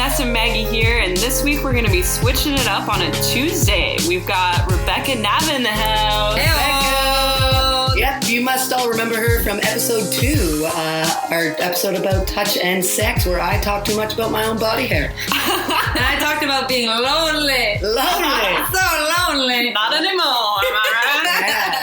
Vanessa and Maggie here, and this week we're going to be switching it up on a Tuesday. We've got Rebecca Nava in the house. Hey-o! Yep, you must all remember her from episode 2, our episode about touch and sex, where I talked too much about my own body hair. And I talked about being lonely. Lonely. So lonely. Not anymore, am I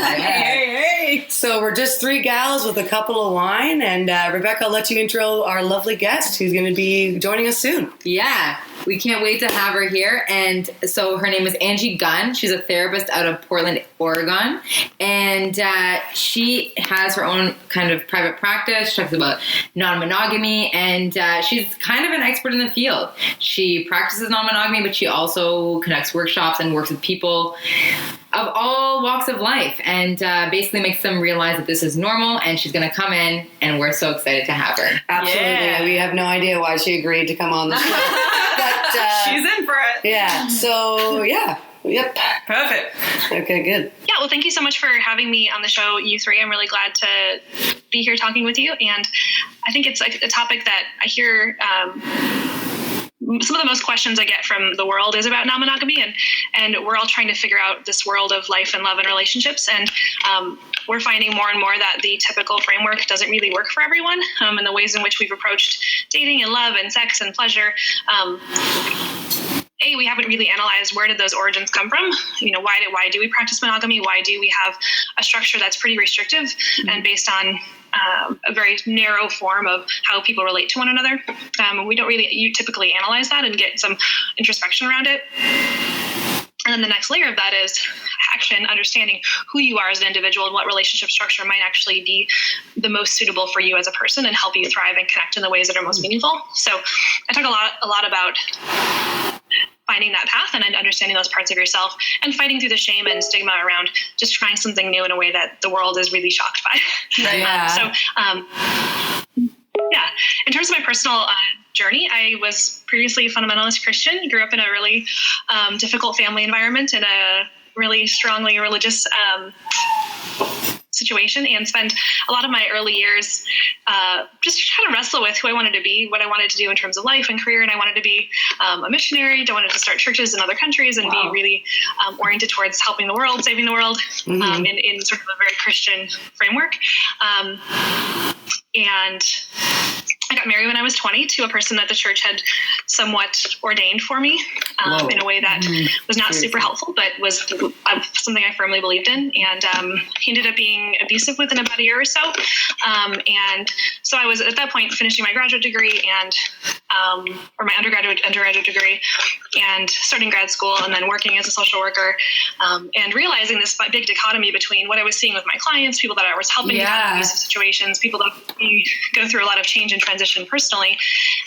right? Hey. So we're just 3 gals with a couple of wine, and Rebecca, I'll let you intro our lovely guest who's going to be joining us soon. Yeah, we can't wait to have her here. And so her name is Angie Gunn. She's a therapist out of Portland, Oregon. And she has her own kind of private practice. She talks about non-monogamy. And she's kind of an expert in the field. She practices non-monogamy, but she also conducts workshops and works with people of all walks of life, and basically makes them realize that this is normal, and she's going to come in, and we're so excited to have her. Absolutely. Yeah. We have no idea why she agreed to come on the show. But, She's in for it. yeah, so yeah. Yep. Perfect. Okay, good. Yeah, well, thank you so much for having me on the show, you three. I'm really glad to be here talking with you, and I think it's a topic that I hear some of the most questions I get from the world is about non-monogamy, and we're all trying to figure out this world of life and love and relationships, and we're finding more and more that the typical framework doesn't really work for everyone, and the ways in which we've approached dating and love and sex and pleasure. We haven't really analyzed where did those origins come from. You know, why do we practice monogamy? Why do we have a structure that's pretty restrictive and based on a very narrow form of how people relate to one another? We don't really typically analyze that and get some introspection around it. And then the next layer of that is action, understanding who you are as an individual and what relationship structure might actually be the most suitable for you as a person and help you thrive and connect in the ways that are most meaningful. So I talk a lot about finding that path and understanding those parts of yourself and fighting through the shame and stigma around just trying something new in a way that the world is really shocked by. Yeah. Yeah, in terms of my personal journey, I was previously a fundamentalist Christian, grew up in a really difficult family environment in a really strongly religious situation, and spent a lot of my early years just trying to wrestle with who I wanted to be, what I wanted to do in terms of life and career. And I wanted to be a missionary. I wanted to start churches in other countries and be really oriented towards helping the world, saving the world, in sort of a very Christian framework. And I got married when I was 20 to a person that the church had somewhat ordained for me in a way that was not super helpful, but was something I firmly believed in. And he ended up being abusive within about a year or so. And so I was at that point finishing my graduate degree or my undergraduate degree, and starting grad school and then working as a social worker, and realizing this big dichotomy between what I was seeing with my clients, people that I was helping out of abusive situations, people that go through a lot of change and transition personally,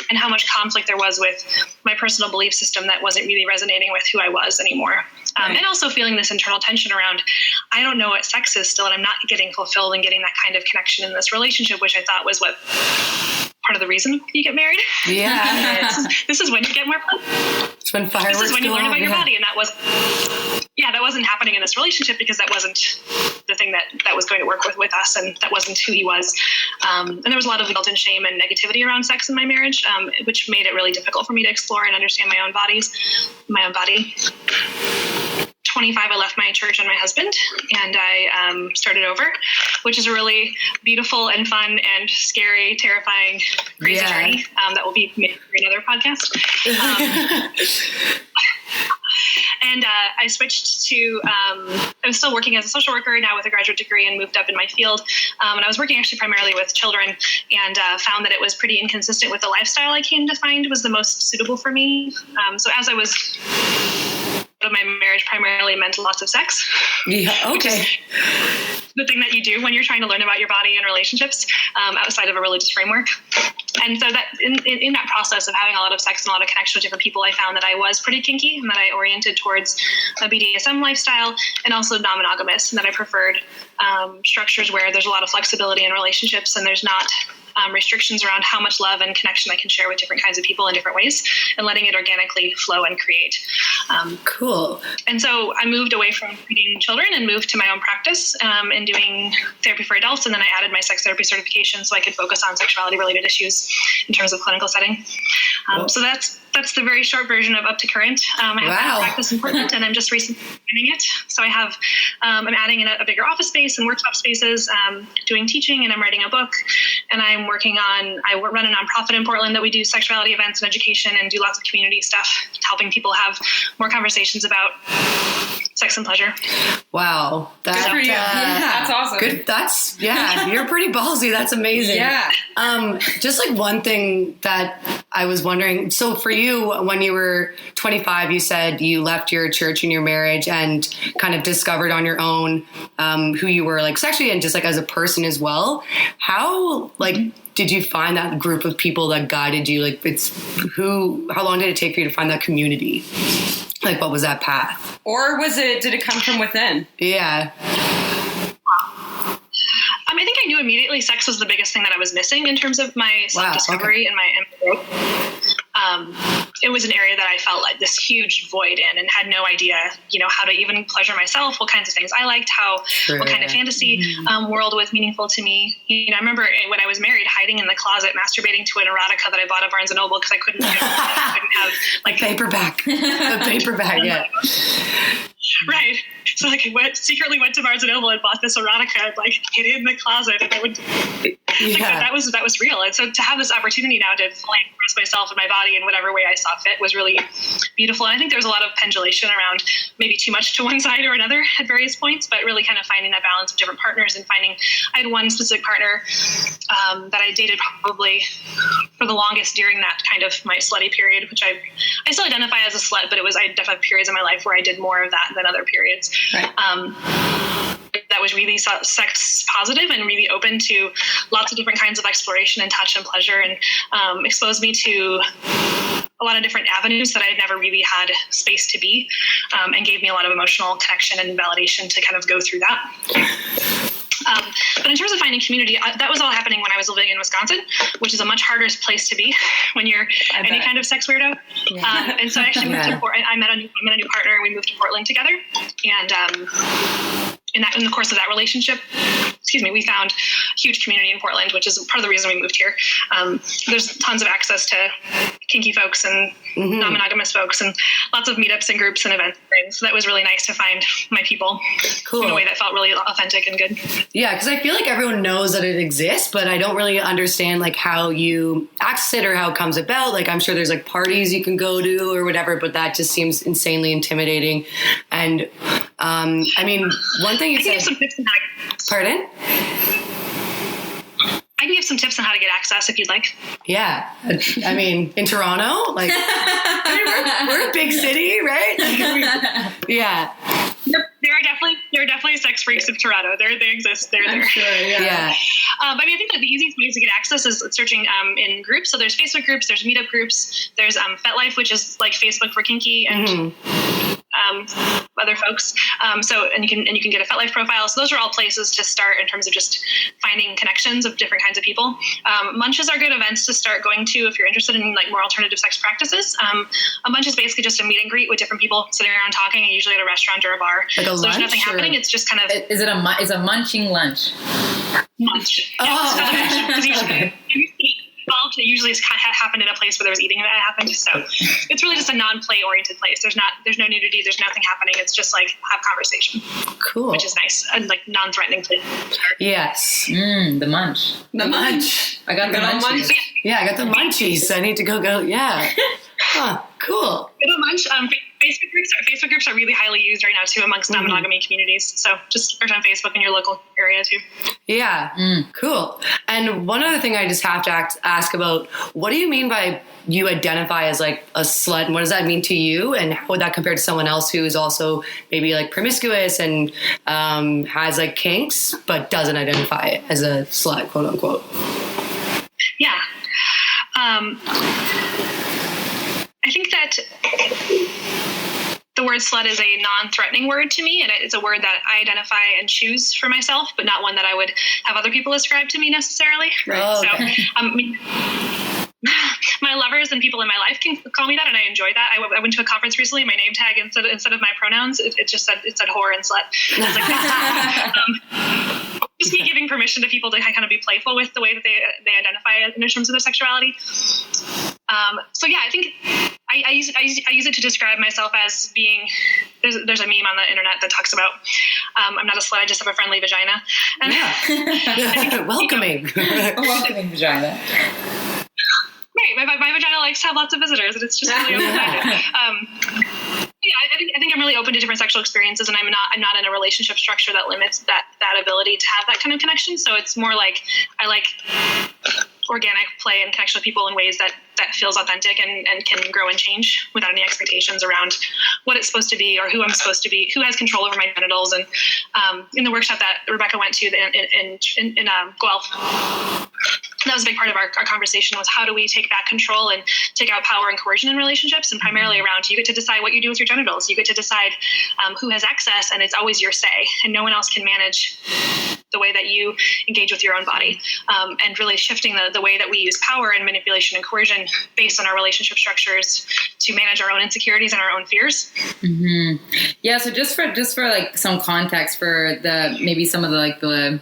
and how much conflict there was with my personal belief system that wasn't really resonating with who I was anymore. And also feeling this internal tension around, I don't know what sex is still, and I'm not getting fulfilled and getting that kind of connection in this relationship, which I thought was what part of the reason you get married. Yeah. This is when you get more fun. It's when fireworks This is when you learn about your off. body, and that wasn't happening in this relationship because that wasn't the thing that was going to work with us, and that wasn't who he was. And there was a lot of guilt and shame and negativity around sex in my marriage, which made it really difficult for me to explore and understand my own body. 25, I left my church and my husband, and I started over, which is a really beautiful and fun and scary, terrifying, crazy journey that will be made for another podcast. And I switched to, I was still working as a social worker, now with a graduate degree, and moved up in my field. And I was working actually primarily with children, and found that it was pretty inconsistent with the lifestyle I came to find was the most suitable for me. So as I was of my marriage, primarily meant lots of sex. Yeah, okay. The thing that you do when you're trying to learn about your body and relationships outside of a religious framework. And so that in that process of having a lot of sex and a lot of connection with different people, I found that I was pretty kinky and that I oriented towards a BDSM lifestyle and also non-monogamous, and that I preferred structures where there's a lot of flexibility in relationships and there's not restrictions around how much love and connection I can share with different kinds of people in different ways, and letting it organically flow and create. Cool. And so I moved away from treating children and moved to my own practice and doing therapy for adults. And then I added my sex therapy certification so I could focus on sexuality related issues in terms of clinical setting. So that's the very short version of Up to Current. I have a practice in Portland, and I'm just recently expanding it. So I have, I'm adding in a bigger office space and workshop spaces, doing teaching, and I'm writing a book. And I run a nonprofit in Portland that we do sexuality events and education and do lots of community stuff, helping people have more conversations about sex and pleasure. Wow. Good for you. That's awesome. Good. You're pretty ballsy. That's amazing. Yeah. Just like one thing that I was wondering, so for you, when you were 25, you said you left your church and your marriage and kind of discovered on your own who you were like sexually and just like as a person as well. How did you find that group of people that guided you? Like how long did it take for you to find that community? Like what was that path? Or did it come from within? Yeah. I think I knew immediately sex was the biggest thing that I was missing in terms of my self-discovery and my growth. It was an area that I felt like this huge void in and had no idea, how to even pleasure myself, what kinds of things I liked, what kind of fantasy world was meaningful to me. I remember when I was married, hiding in the closet, masturbating to an erotica that I bought at Barnes & Noble because I couldn't have like paperback. The paperback, yeah. Right. So secretly went to Barnes & Noble and bought this erotica and hid it in the closet. And I would that was real. And so to have this opportunity now to fully express myself and my body in whatever way I saw fit was really beautiful. And I think there's a lot of pendulation around maybe too much to one side or another at various points, but really kind of finding that balance of different partners and I had one specific partner that I dated probably for the longest during that kind of my slutty period, which I still identify as a slut, but I definitely have periods in my life where I did more of that than other periods. Right. That was really sex positive and really open to lots of different kinds of exploration and touch and pleasure, and exposed me to a lot of different avenues that I had never really had space to be, and gave me a lot of emotional connection and validation to kind of go through that. But in terms of finding community, that was all happening when I was living in Wisconsin, which is a much harder place to be when you're any kind of sex weirdo. Yeah. And so I actually moved to Portland. I met a new partner, and we moved to Portland together. And in the course of that relationship, we found a huge community in Portland, which is part of the reason we moved here. There's tons of access to kinky folks and non-monogamous folks, and lots of meetups and groups and events and things. So that was really nice to find my people in a way that felt really authentic and good. Yeah, because I feel like everyone knows that it exists, but I don't really understand how you access it or how it comes about. I'm sure there's parties you can go to or whatever, but that just seems insanely intimidating. And one thing you said. Some tips on how to, pardon? I can give some tips on how to get access if you'd like. Yeah. In Toronto, we're a big city, right? Yeah. There are definitely sex freaks in Toronto. They exist. They're there. Sure, yeah. I think that the easiest ways to get access is searching in groups. So there's Facebook groups, there's meetup groups, there's FetLife, which is like Facebook for kinky, and other folks. And you can get a FetLife profile. So those are all places to start in terms of just finding connections of different kinds of people. Munches are good events to start going to if you're interested in more alternative sex practices. A munch is basically just a meet and greet with different people sitting around talking, and usually at a restaurant or a bar. So there's nothing happening. It's just kind of. Is it a munching lunch? Munch. Yeah, usually usually it's happened in a place where there was eating that happened. So it's really just a non-play oriented place. There's no nudity. There's nothing happening. It's just have conversation. Cool. Which is nice and non-threatening place. Yes. The munch. The munch. I got the munchies. Yeah, I got the munchies. I need to go. Yeah. Huh. Cool. Go to munch. Facebook groups are really highly used right now too amongst non-monogamy communities. So just search on Facebook in your local area too. Yeah. Cool. And one other thing I just have to ask about, what do you mean by you identify as a slut, and what does that mean to you, and how would that compare to someone else who is also maybe promiscuous and has kinks but doesn't identify as a slut, quote unquote? Yeah. I think that the word slut is a non-threatening word to me, and it's a word that I identify and choose for myself, but not one that I would have other people ascribe to me necessarily. Right. Oh, okay. So, my lovers and people in my life can call me that, and I enjoy that. I went to a conference recently. My name tag instead of my pronouns, it said whore and slut. I was like, just me giving permission to people to kind of be playful with the way that they identify in terms of their sexuality. So yeah, I think I use it to describe myself as being. There's a meme on the internet that talks about I'm not a slut, I just have a friendly vagina. And yeah, welcoming, welcoming vagina. Right, my vagina likes to have lots of visitors, and it's just really open-minded. I think I'm really open to different sexual experiences, and I'm not in a relationship structure that limits that ability to have that kind of connection. So it's more like I like organic play and connection with people in ways that feels authentic and can grow and change without any expectations around what it's supposed to be or who I'm supposed to be, who has control over my genitals. And in the workshop that Rebecca went to in Guelph, that was a big part of our conversation, was how do we take back control and take out power and coercion in relationships, and primarily around you get to decide what you do with your genitals. You get to decide who has access, and it's always your say, and no one else can manage the way that you engage with your own body, and really shifting the way that we use power and manipulation and coercion based on our relationship structures to manage our own insecurities and our own fears. Mm-hmm. Yeah. So just for like some context for maybe some of the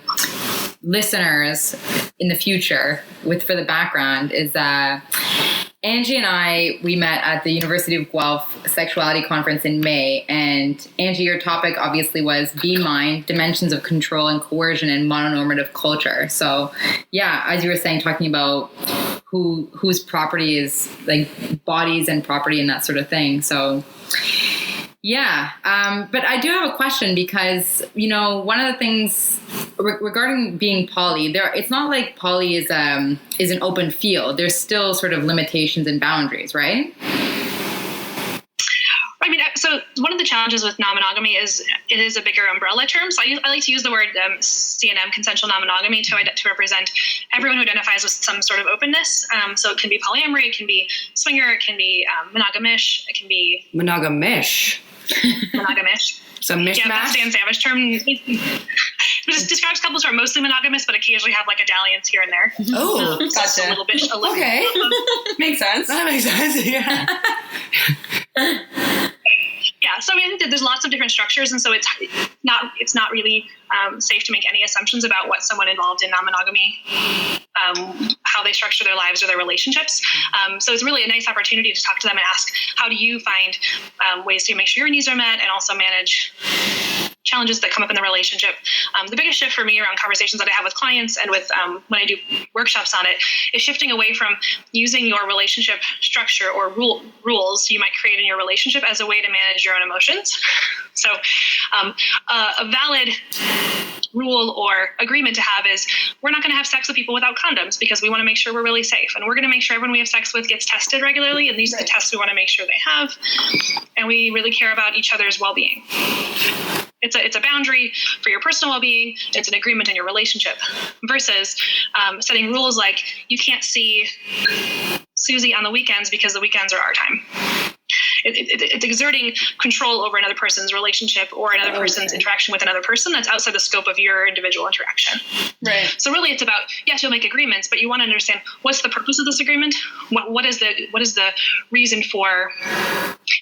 listeners in the future for the background is that Angie and we met at the University of Guelph Sexuality Conference in May. And Angie, your topic obviously was Be Mine, Dimensions of Control and Coercion in Mononormative Culture. So yeah, as you were saying, talking about whose property is like bodies and property and that sort of thing. So yeah. But I do have a question because, one of the things regarding being poly, it's not like poly is an open field. There's still sort of limitations and boundaries, right? I mean, so one of the challenges with non-monogamy is it is a bigger umbrella term. So I like to use the word CNM, consensual non-monogamy, to represent everyone who identifies with some sort of openness. So it can be polyamory, it can be swinger, it can be monogamish, it can be... Monogamish. Monogamish. So mishmash? Yeah, that's Dan Savage term. It just describes couples who are mostly monogamous, but occasionally have like a dalliance here and there. Oh, gotcha. A little bit. Okay. Makes sense. That makes sense, yeah. Yeah, so I mean, there's lots of different structures, and so it's not really safe to make any assumptions about what someone involved in non-monogamy, how they structure their lives or their relationships. So it's really a nice opportunity to talk to them and ask, how do you find ways to make sure your needs are met and also manage challenges that come up in the relationship. The biggest shift for me around conversations that I have with clients and with when I do workshops on it is shifting away from using your relationship structure or rules you might create in your relationship as a way to manage your own emotions. So a valid rule or agreement to have is we're not going to have sex with people without condoms because we want to make sure we're really safe. And we're going to make sure everyone we have sex with gets tested regularly. And these are the tests we want to make sure they have. And we really care about each other's well-being. It's a boundary for your personal well-being. It's an agreement in your relationship versus setting rules like you can't see Susie on the weekends because the weekends are our time. It's exerting control over another person's relationship or another person's interaction with another person that's outside the scope of your individual interaction. Right. So really it's about, yes, you'll make agreements, but you want to understand what's the purpose of this agreement? What is the reason for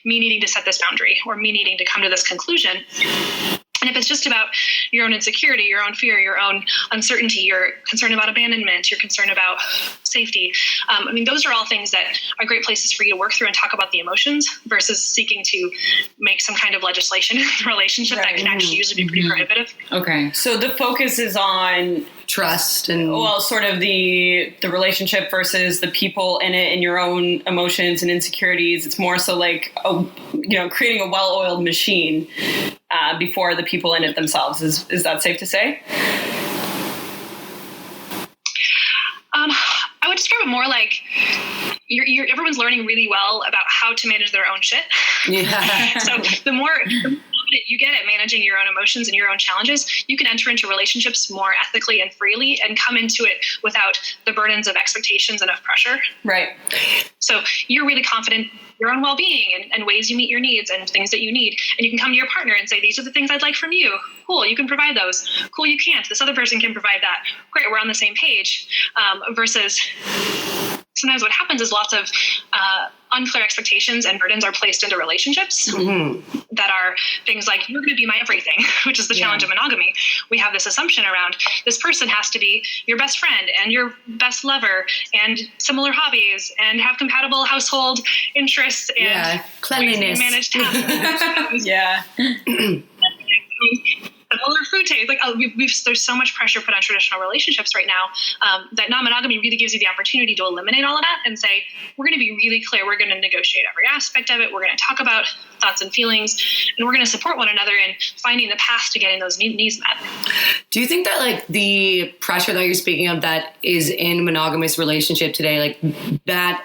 me needing to set this boundary or me needing to come to this conclusion? And if it's just about your own insecurity, your own fear, your own uncertainty, you're concerned about abandonment, you're concerned about safety. I mean, those are all things that are great places for you to work through and talk about the emotions versus seeking to make some kind of legislation in the relationship that can actually usually be pretty prohibitive. Okay. So the focus is on trust and sort of the relationship versus the people in it and your own emotions and insecurities. It's more so like creating a well-oiled machine before the people in it themselves. Is that safe to say? I would describe it more like everyone's learning really well about how to manage their own shit. Yeah. So the more you get at managing your own emotions and your own challenges, you can enter into relationships more ethically and freely and come into it without the burdens of expectations and of pressure. Right. So you're really confident in your own well-being and ways you meet your needs and things that you need. And you can come to your partner and say, these are the things I'd like from you. Cool, you can provide those. Cool, you can't. This other person can provide that. Great, we're on the same page. Versus sometimes what happens is lots of unclear expectations and burdens are placed into relationships that are things like, you're going to be my everything, which is the challenge of monogamy. We have this assumption around this person has to be your best friend and your best lover and similar hobbies and have compatible household interests and cleanliness. Manage tasks. Similar food taste. Like there's so much pressure put on traditional relationships right now that non-monogamy really gives you the opportunity to eliminate all of that and say, we're going to be really clear. We're going to negotiate every aspect of it. We're going to talk about thoughts and feelings, and we're going to support one another in finding the path to getting those needs met. Do you think that like the pressure that you're speaking of that is in monogamous relationship today, like that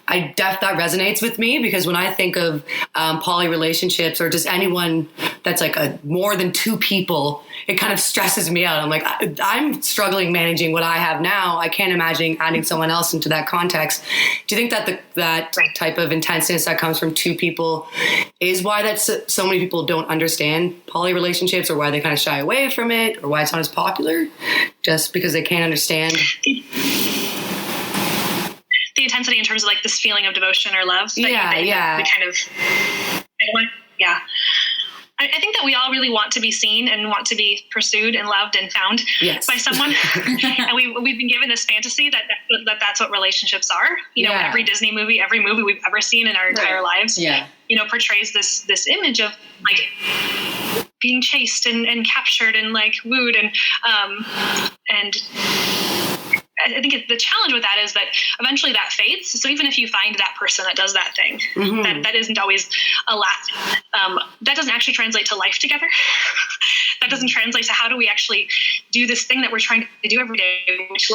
that resonates with me, because when I think of poly relationships or just anyone that's like more than two people, it kind of stresses me out. I'm like, I'm struggling managing what I have now. I can't imagine adding someone else into that context. Do you think that that type of intenseness that comes from two people is why that so many people don't understand poly relationships, or why they kind of shy away from it, or why it's not as popular, just because they can't understand the intensity in terms of like this feeling of devotion or love? We kind of, I think that we all really want to be seen and want to be pursued and loved and found by someone. And we've been given this fantasy that's what relationships are. You know, every Disney movie, every movie we've ever seen in our entire lives, you know, portrays this image of like being chased and captured and like wooed and I think the challenge with that is that eventually that fades. So even if you find that person that does that thing, that isn't always a lasting. That doesn't actually translate to life together. That doesn't translate to how do we actually do this thing that we're trying to do every day, which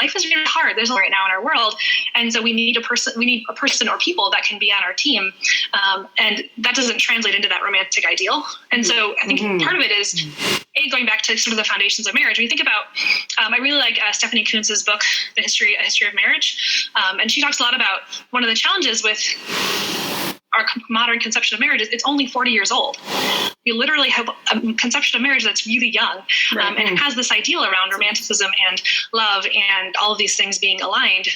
life is really hard. There's a lot right now in our world. And so we need a person or people that can be on our team. And that doesn't translate into that romantic ideal. And so I think part of it is going back to sort of the foundations of marriage. When you think about, I really like Stephanie Kuntz's book, A History of Marriage. And she talks a lot about one of the challenges with our modern conception of marriage is it's only 40 years old. We literally have a conception of marriage that's really young. And it has this ideal around romanticism and love and all of these things being aligned.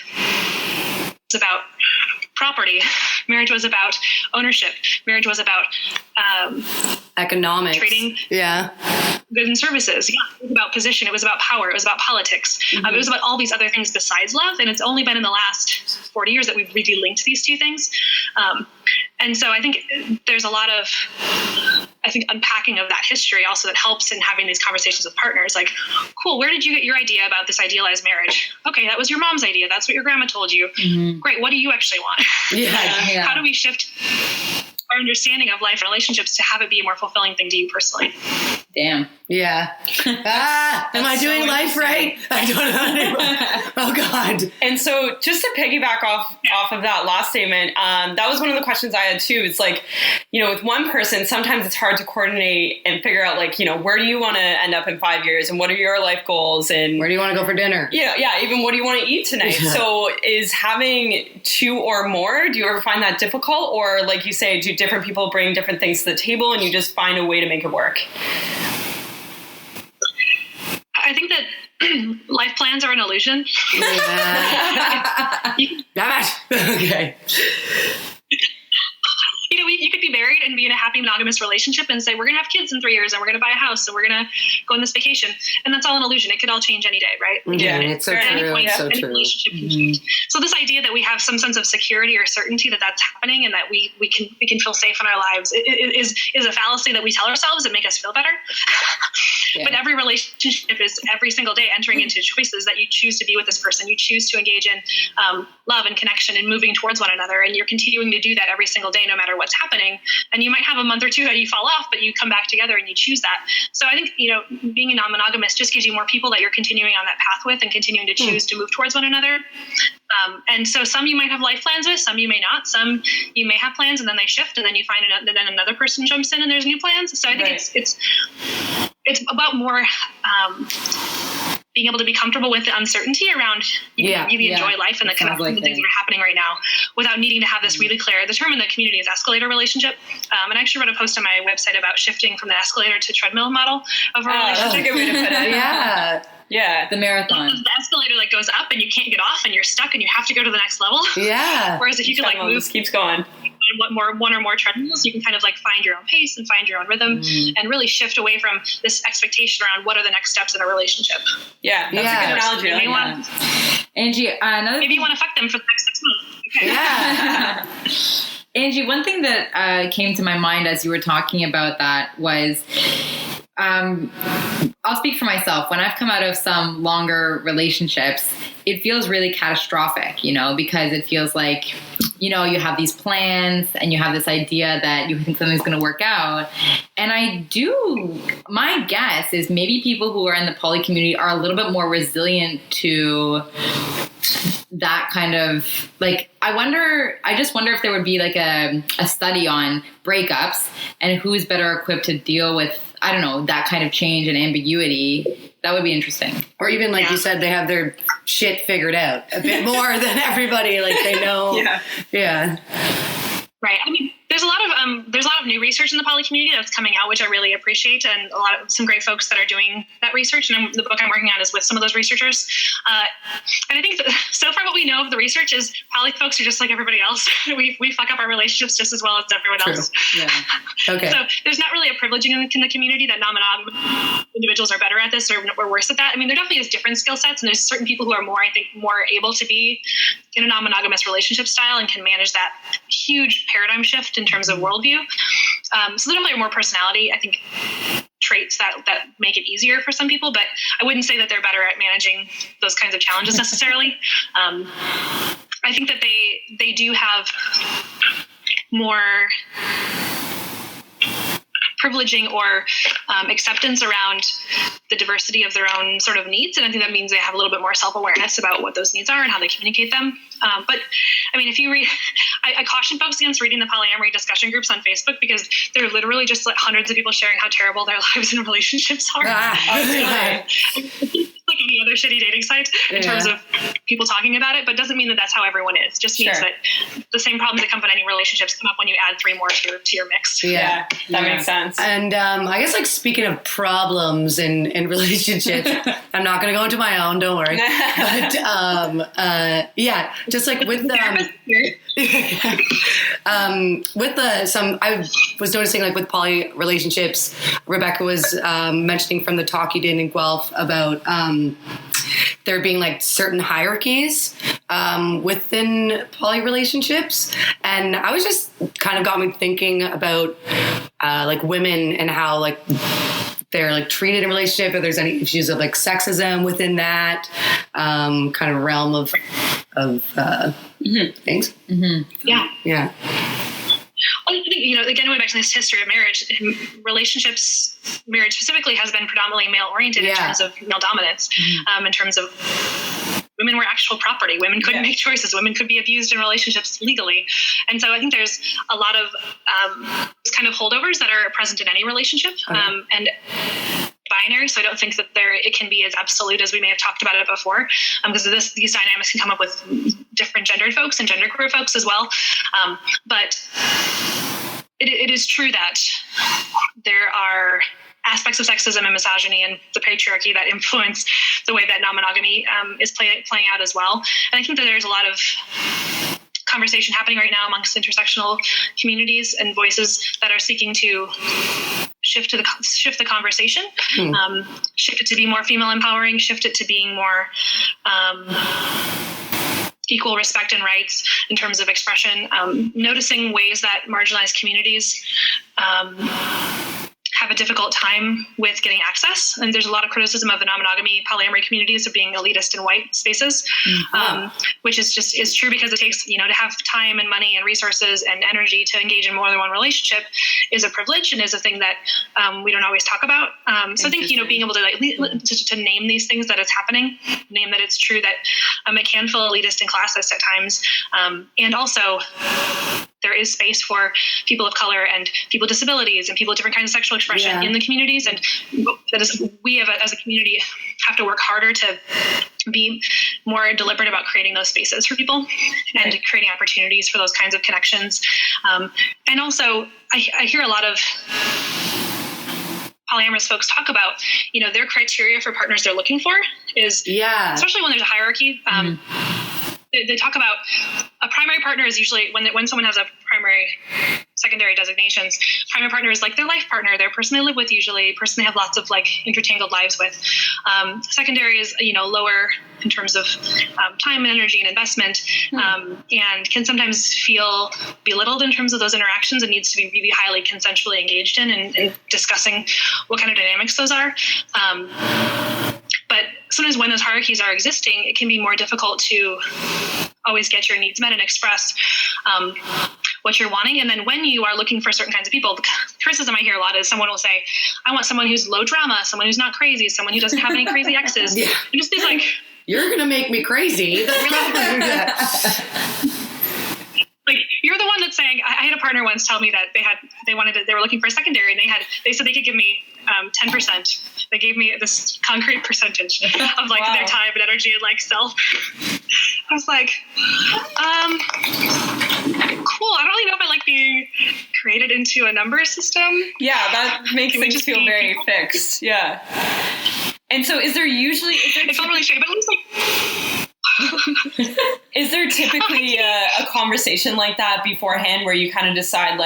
It's about property. Marriage was about ownership. Marriage was about economics, trading goods and services. It was about position. It was about power. It was about politics. It was about all these other things besides love. And it's only been in the last 40 years that we've really linked these two things. And so I think there's a lot of, unpacking of that history also that helps in having these conversations with partners. Like, cool, where did you get your idea about this idealized marriage? Okay, that was your mom's idea. That's what your grandma told you. Great, what do you actually want? How do we shift our understanding of life and relationships to have it be a more fulfilling thing to you personally? Damn. Yeah. Am I doing life right? I don't know. Oh God. And so just to piggyback off of that last statement, that was one of the questions I had too. It's like, you know, with one person, sometimes it's hard to coordinate and figure out like, you know, where do you want to end up in 5 years and what are your life goals and where do you want to go for dinner? Yeah. Even what do you want to eat tonight? So is having two or more, do you ever find that difficult? Or like you say, do different people bring different things to the table and you just find a way to make it work? I think that life plans are an illusion. Okay. You know, you could be married and be in a happy monogamous relationship and say, we're going to have kids in 3 years and we're going to buy a house and we're going to go on this vacation. And that's all an illusion. It could all change any day, right? It's so true. Any relationship can change. So this idea that we have some sense of security or certainty that that's happening and that we can feel safe in our lives is a fallacy that we tell ourselves that make us feel better. But every relationship is every single day entering into choices that you choose to be with this person. You choose to engage in love and connection and moving towards one another. And you're continuing to do that every single day, no matter what's happening. happening, and you might have a month or two that you fall off, but you come back together and you choose that. So I think, being a non-monogamous just gives you more people that you're continuing on that path with and continuing to choose to move towards one another. And so some you might have life plans with, some you may not. Some you may have plans and then they shift, and then you find then another person jumps in and there's new plans. So I think it's about more being able to be comfortable with the uncertainty around really enjoy life and the kind of things that are happening right now without needing to have this really clear. The term in the community is escalator relationship. And I actually wrote a post on my website about shifting from the escalator to treadmill model of a relationship. That's a good way to put it. Yeah. The marathon. The escalator goes up and you can't get off and you're stuck and you have to go to the next level. Yeah. Whereas if you could move, just keeps going. One or more treadmills, you can kind of find your own pace and find your own rhythm and really shift away from this expectation around what are the next steps in a relationship. Yeah, that's a good analogy. Angie, maybe you want to fuck them for the next 6 months. Okay. Yeah. Angie, one thing that came to my mind as you were talking about that was, I'll speak for myself. When I've come out of some longer relationships, it feels really catastrophic, because it feels like, you have these plans and you have this idea that you think something's going to work out. And my guess is maybe people who are in the poly community are a little bit more resilient to that kind of I just wonder if there would be a study on breakups and who's better equipped to deal with, I don't know, that kind of change and ambiguity. That would be interesting. Or even you said, they have their shit figured out a bit more than everybody. They know. Yeah. Right. I mean, there's a lot of new research in the poly community that's coming out, which I really appreciate, and some great folks that are doing that research. And the book I'm working on is with some of those researchers. And I think that so far what we know of the research is poly folks are just like everybody else. We fuck up our relationships just as well as everyone else. Yeah. Okay. So there's not really a privileging in the community that non-monogamous individuals are better at this or worse at that. I mean, there definitely is different skill sets, and there's certain people who are more able to be in a non-monogamous relationship style and can manage that huge paradigm shift in terms of worldview. So there definitely are more personality, I think, traits that make it easier for some people, but I wouldn't say that they're better at managing those kinds of challenges necessarily. I think that they do have more privileging or acceptance around the diversity of their own sort of needs. And I think that means they have a little bit more self-awareness about what those needs are and how they communicate them. But I mean, if you read, I caution folks against reading the polyamory discussion groups on Facebook, because they're literally just hundreds of people sharing how terrible their lives and relationships are. Like any other shitty dating site in terms of people talking about it, but doesn't mean that that's how everyone is. Just means that the same problems that come up in any relationships come up when you add 3 more to your mix. Yeah, that makes sense. And I guess speaking of problems in relationships, I'm not going to go into my own, don't worry. But just with I was noticing with poly relationships, Rebecca was mentioning from the talk you did in Guelph about there being certain hierarchies within poly relationships, and I was just kind of got me thinking about women and how they're treated in a relationship, or there's any issues of sexism within that kind of realm of things. Mm-hmm. Yeah. Well, I think, again, going back to this history of marriage, marriage specifically has been predominantly male-oriented in terms of male dominance, in terms of women were actual property. Women couldn't make choices. Women could be abused in relationships legally. And so I think there's a lot of kind of holdovers that are present in any relationship. And binary, so I don't think that it can be as absolute as we may have talked about it before, because these dynamics can come up with different gendered folks and genderqueer folks as well. But it is true that there are aspects of sexism and misogyny and the patriarchy that influence the way that non-monogamy is playing out as well. And I think that there's a lot of conversation happening right now amongst intersectional communities and voices that are seeking to shift the conversation, shift it to be more female empowering, shift it to being more equal respect and rights in terms of expression, noticing ways that marginalized communities have a difficult time with getting access. And there's a lot of criticism of the non-monogamy polyamory communities of being elitist in white spaces, which is true because it takes, to have time and money and resources and energy to engage in more than one relationship is a privilege and is a thing that we don't always talk about. So I think, being able to name these things that it's happening, name that it's true that it can feel elitist and classist at times. And also there is space for people of color and people with disabilities and people with different kinds of sexual expression in the communities. And that is, we as a community have to work harder to be more deliberate about creating those spaces for people and creating opportunities for those kinds of connections. And also I hear a lot of polyamorous folks talk about, their criteria for partners they're looking for is, especially when there's a hierarchy, they talk about a primary partner is usually when someone has a primary, secondary designations. Primary partner is like their life partner, their person they live with, usually person they have lots of intertangled lives with. Secondary is lower in terms of time and energy and investment, and can sometimes feel belittled in terms of those interactions and needs to be really highly consensually engaged in and discussing what kind of dynamics those are. But sometimes when those hierarchies are existing, it can be more difficult to always get your needs met and express what you're wanting. And then when you are looking for certain kinds of people, the criticism I hear a lot is someone will say, I want someone who's low drama, someone who's not crazy, someone who doesn't have any crazy exes. And just these you're going to make me crazy. You're the one that's saying, I had a partner once tell me that they were looking for a secondary and they said they could give me 10%. They gave me this concrete percentage of their time and energy and self. I was like, cool. I don't really know if I like being created into a number system. Yeah, that makes things feel very fixed. Yeah. And so is there it felt really strange, but at least is there typically a conversation like that beforehand where you kind of decide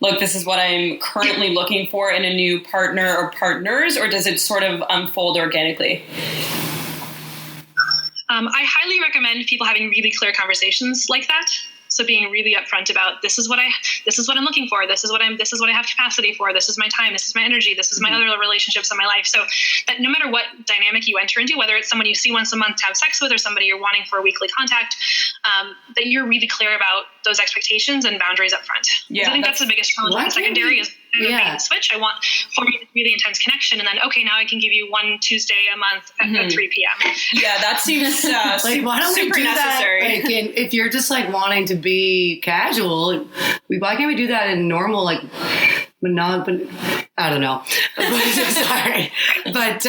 look, this is what I'm currently looking for in a new partner or partners, or does it sort of unfold organically? I highly recommend people having really clear conversations like that. So being really upfront about this is what I'm looking for. This is what I have capacity for. This is my time. This is my energy. This is my other relationships in my life. So that no matter what dynamic you enter into, whether it's someone you see once a month to have sex with or somebody you're wanting for a weekly contact, that you're really clear about those expectations and boundaries up front. Yeah, I think that's the biggest challenge with the secondary is the switch. I want for me really intense connection, and then now I can give you one Tuesday a month at 3 p.m. Yeah, that seems why don't we do necessary. That? If you're just wanting to be casual, why can't we do that in normal I don't know. Sorry, but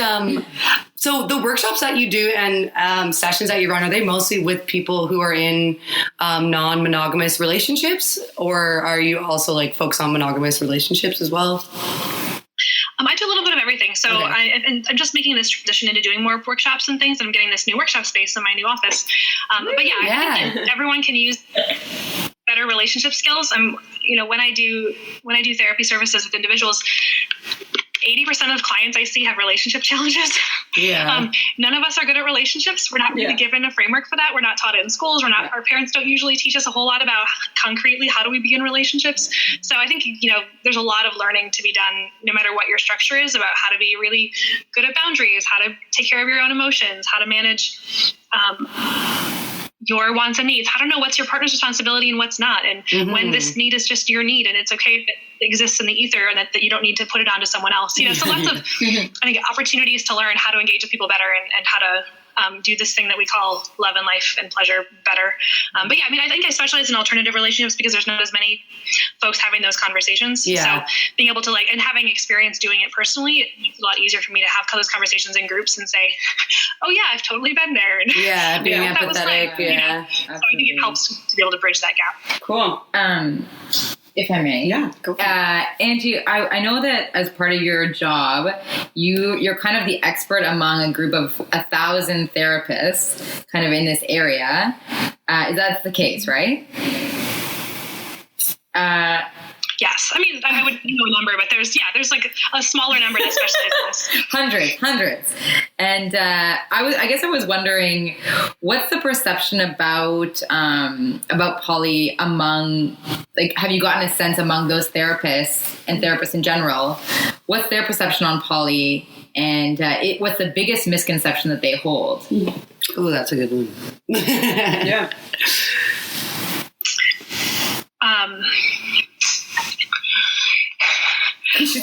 so the workshops that you do and sessions that you run, are they mostly with people who are in non-monogamous relationships, or are you also focused on monogamous relationships as well? I do a little bit of everything. So I'm just making this transition into doing more workshops and things. And I'm getting this new workshop space in my new office. But I think everyone can use better relationship skills. When I do therapy services with individuals, 80% of clients I see have relationship challenges. Yeah. None of us are good at relationships. We're not really given a framework for that. We're not taught it in schools. Our parents don't usually teach us a whole lot about concretely how do we begin relationships. So I think, there's a lot of learning to be done no matter what your structure is about how to be really good at boundaries, how to take care of your own emotions, how to manage, your wants and needs, how to know what's your partner's responsibility and what's not. And when this need is just your need and it's okay if it exists in the ether and that you don't need to put it onto someone else. So lots of, I think, opportunities to learn how to engage with people better and how to do this thing that we call love and life and pleasure better. I think I specialize in alternative relationships because there's not as many folks having those conversations. So being able to and having experience doing it personally, it makes it a lot easier for me to have those conversations in groups and say, oh yeah, I've totally been there. And, being empathetic. So I think it helps to be able to bridge that gap. Cool. If I may. Yeah, go for it. Angie, I know that as part of your job, you're kind of the expert among a group of 1,000 therapists kind of in this area. That's the case, right? Yes. I would know a number, but there's a smaller number that specializes in this. Hundreds. And I guess I was wondering, what's the perception about poly among, have you gotten a sense among those therapists and therapists in general? what's their perception on poly, and what's the biggest misconception that they hold. Oh, that's a good one. Yeah.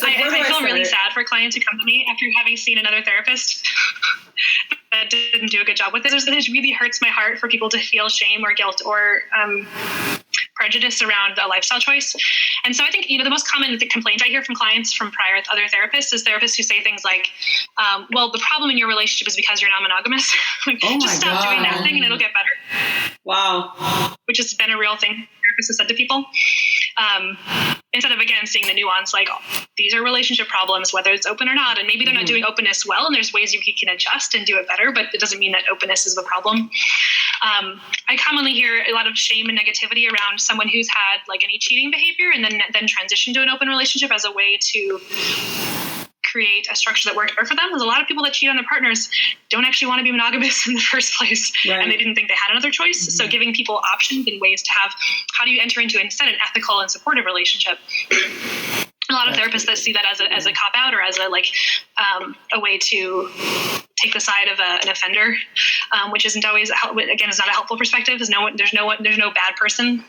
I feel really sad for clients who come to me after having seen another therapist that didn't do a good job with it. It really hurts my heart for people to feel shame or guilt or prejudice around a lifestyle choice. And so I think, the most common complaint I hear from clients from prior other therapists is therapists who say things like, well, the problem in your relationship is because you're non-monogamous. Just stop doing that thing and it'll get better. Wow. Which has been a real thing therapists have said to people. Instead of, again, seeing the nuance, like, these are relationship problems, whether it's open or not, and maybe they're not doing openness well, and there's ways you can adjust and do it better, but it doesn't mean that openness is the problem. I commonly hear a lot of shame and negativity around someone who's had, like, any cheating behavior and then transition to an open relationship as a way to create a structure that worked for them. There's a lot of people that cheat on their partners don't actually want to be monogamous in the first place, right. And they didn't think they had another choice. So giving people options and ways to have, how do you enter into instead an ethical and supportive relationship? A lot of therapists that see that as a cop out or as a way to take the side of an offender, which isn't always, again, is not a helpful perspective. There's no bad person.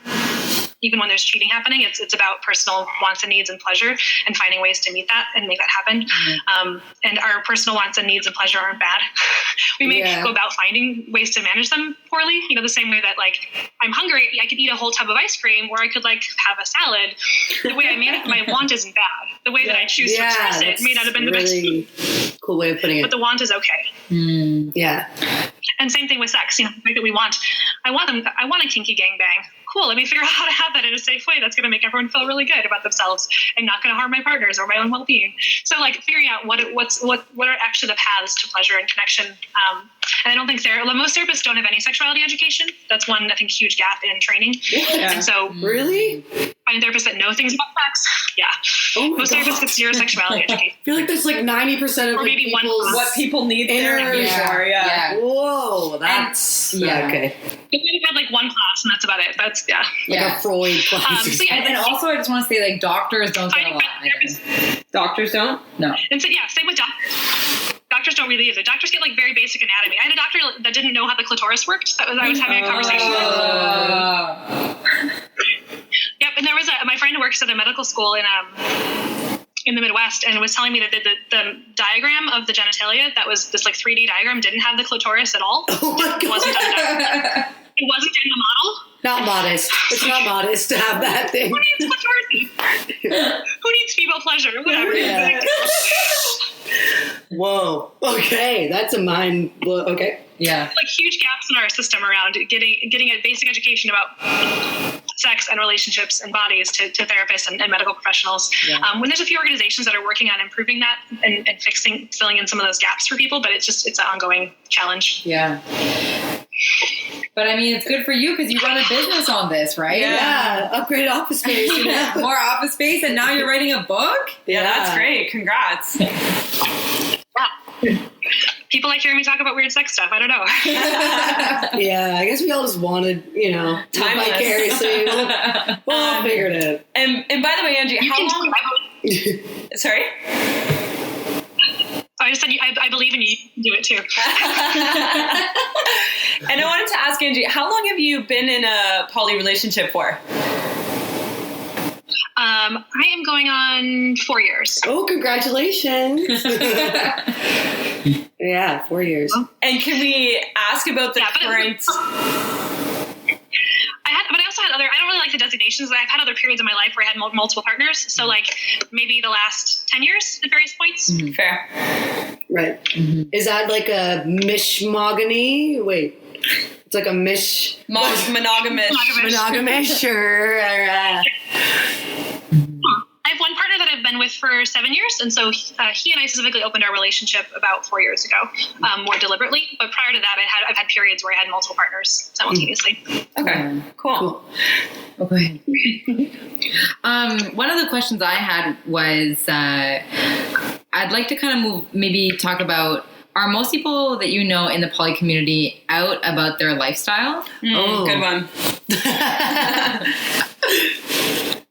Even when there's cheating happening, it's about personal wants and needs and pleasure and finding ways to meet that and make that happen. And our personal wants and needs and pleasure aren't bad. We may go about finding ways to manage them poorly. The same way that, like, I'm hungry, I could eat a whole tub of ice cream, or I could, like, have a salad. The way I manage my want isn't bad. The way that I choose to express it may not have been the best. Cool way of putting it. But the want is okay. Yeah. And same thing with sex. The fact that I want a kinky gangbang. Cool, let me figure out how to have that in a safe way that's going to make everyone feel really good about themselves and not going to harm my partners or my own well-being. So, like, figuring out what are actually the paths to pleasure and connection. And I don't think most therapists don't have any sexuality education. That's one, I think, huge gap in training. Yeah. And so, really, finding therapists that know things about sex. Yeah. Oh, most therapists get zero sexuality education. I feel like there's like 90% of or maybe what people need therapy for. Yeah. Whoa, that's okay. We've had like one class, and that's about it. That's like a Freud class. And also, I just want to say, like, doctors don't get a lot. Doctors don't? No. And so, same with doctors. Doctors don't really either. Doctors get, like, very basic anatomy. I had a doctor that didn't know how the clitoris worked. I was having a conversation with. Yep, and there was my friend who works at a medical school in the Midwest, and was telling me that the diagram of the genitalia, that was this, like, 3D diagram, didn't have the clitoris at all. Oh my God. It wasn't in the model. Not modest. It's not modest to have that thing. Who needs clitoris? Who needs female pleasure? Whatever. Yeah. Whoa. Okay, that's a mind blow. Okay. Yeah. Like, huge gaps in our system around getting a basic education about sex and relationships and bodies to therapists and medical professionals. Yeah. When there's a few organizations that are working on improving that and filling in some of those gaps for people, but it's an ongoing challenge. Yeah. But I mean, it's good for you because you run a business on this, right? Yeah. Upgrade office space. More office space, and now you're writing a book? Yeah, that's great. Congrats. Yeah. People like hearing me talk about weird sex stuff. I don't know. Yeah, I guess we all just wanted, time vicariously. We'll figure it out. And by the way, Angie, how long? Sorry? I just said I believe in you. You can do it too. And I wanted to ask Angie, how long have you been in a poly relationship for? I am going on 4 years. Oh, congratulations. Yeah, 4 years. And can we ask about the current... But I also had I don't really like the designations, but I've had other periods in my life where I had multiple partners. So, like, maybe the last 10 years at various points. Mm-hmm. Fair. Right. Mm-hmm. Is that like a mishmogamy? Wait. It's like a monogamous. Monogamous, sure. I have one partner that I've been with for 7 years, and so he and I specifically opened our relationship about 4 years ago, more deliberately. But prior to that, I've had periods where I had multiple partners simultaneously. Okay, cool. Okay. One of the questions I had was, I'd like to kind of talk about, are most people that you know in the poly community out about their lifestyle? Good one.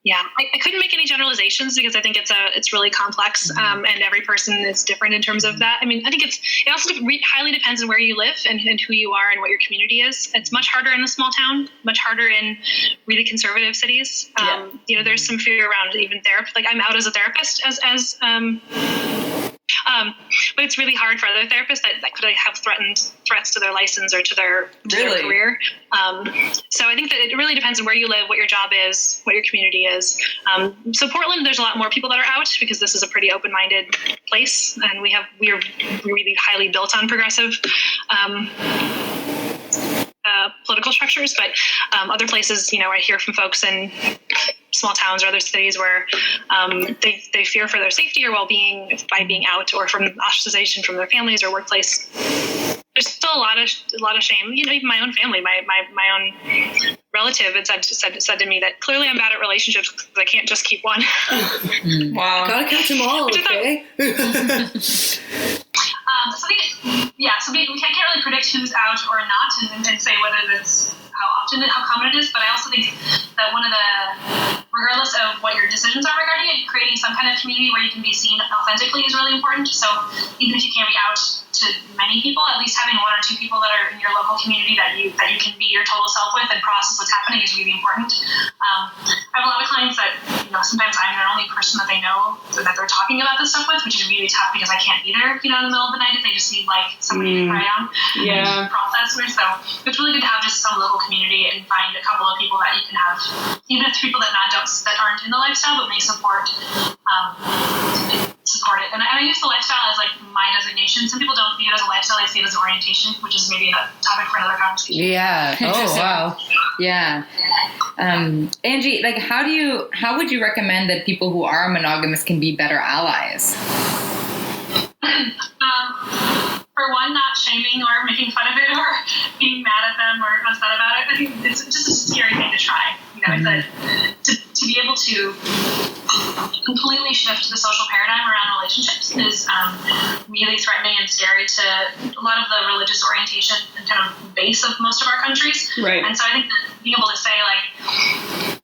Yeah, I couldn't make any generalizations because I think it's really complex, and every person is different in terms of that. I mean, I think it also highly depends on where you live and who you are and what your community is. It's much harder in a small town, much harder in really conservative cities. There's some fear around even therapy. Like, I'm out as a therapist but it's really hard for other therapists that could have threats to their license or to their career. So I think that it really depends on where you live, what your job is, what your community is. So Portland, there's a lot more people that are out because this is a pretty open-minded place, and we are really highly built on progressive political structures. But other places, I hear from folks in small towns or other cities where they fear for their safety or well-being by being out, or from ostracization from their families or workplace. There's still a lot of shame. Even my own family, my own relative had said to me that clearly I'm bad at relationships because I can't just keep one. Wow, gotta catch them all. Okay. So we can't really predict who's out or not, and say whether that's how common it is. But I also think that regardless of what your decisions are regarding it, creating some kind of community where you can be seen authentically is really important. So even if you can't be out to many people, at least having one or two people that are in your local community that you can be your total self with and process what's happening is really important. I have a lot of clients that sometimes I'm the only person that they know that they're talking about this stuff with, which is really tough because I can't be there, in the middle of the night if they just need like somebody to cry on and process with. So it's really good to have just some local community and find a couple of people that you can have, even if people that aren't in the lifestyle but may support it. And I use the lifestyle as like my designation. Some people don't view it as a lifestyle; they see it as orientation, which is maybe a topic for another conversation. Yeah. Oh wow. Yeah. Angie, like, how would you recommend that people who are monogamous can be better allies? For one, not shaming or making fun of it or being mad at them or upset about it. I think it's just a scary thing to try. To be able to completely shift the social paradigm around relationships is really threatening and scary to a lot of the religious orientation and kind of base of most of our countries. Right. And so I think that being able to say, like,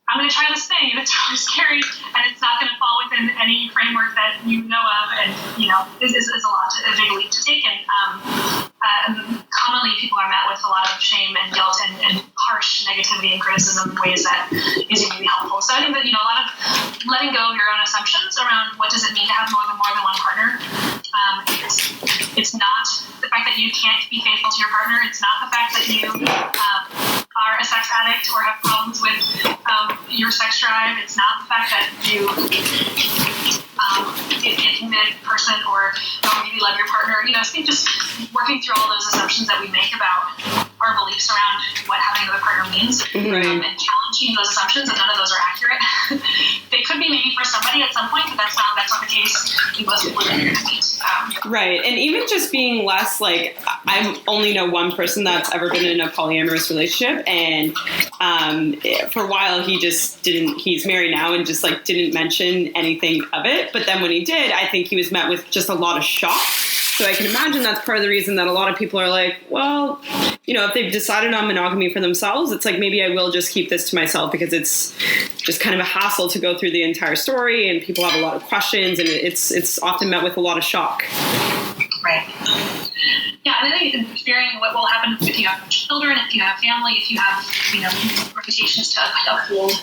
I'm going to try this thing, and it's really scary, and it's not going to fall within any framework that you know of, and, is a lot, a big leap to take. And commonly people are met with a lot of shame and guilt and harsh negativity and criticism in ways that isn't really helpful. So I think that, a lot of letting go of your own assumptions around what does it mean to have more than one partner. It's not the fact that you can't be faithful to your partner. It's not the fact that you are a sex addict or have problems with your sex drive. It's not the fact that you a committed person or don't really love your partner. I think just working through all those assumptions that we make about our beliefs around what having another partner means, and challenging those assumptions, and none of those are accurate. They could be maybe for somebody at some point, but that's not the case in most people that you're going to meet. Right. And even just being less like, I only know one person that's ever been in a polyamorous relationship, and for a while he's married now and just like didn't mention anything of it. But then when he did, I think he was met with just a lot of shock. So I can imagine that's part of the reason that a lot of people are like, well, if they've decided on monogamy for themselves, it's like, maybe I will just keep this to myself because it's just kind of a hassle to go through the entire story, and people have a lot of questions, and it's often met with a lot of shock. Right. Yeah, and I think fearing what will happen if you have children, if you have family, if you have, reputations to uphold.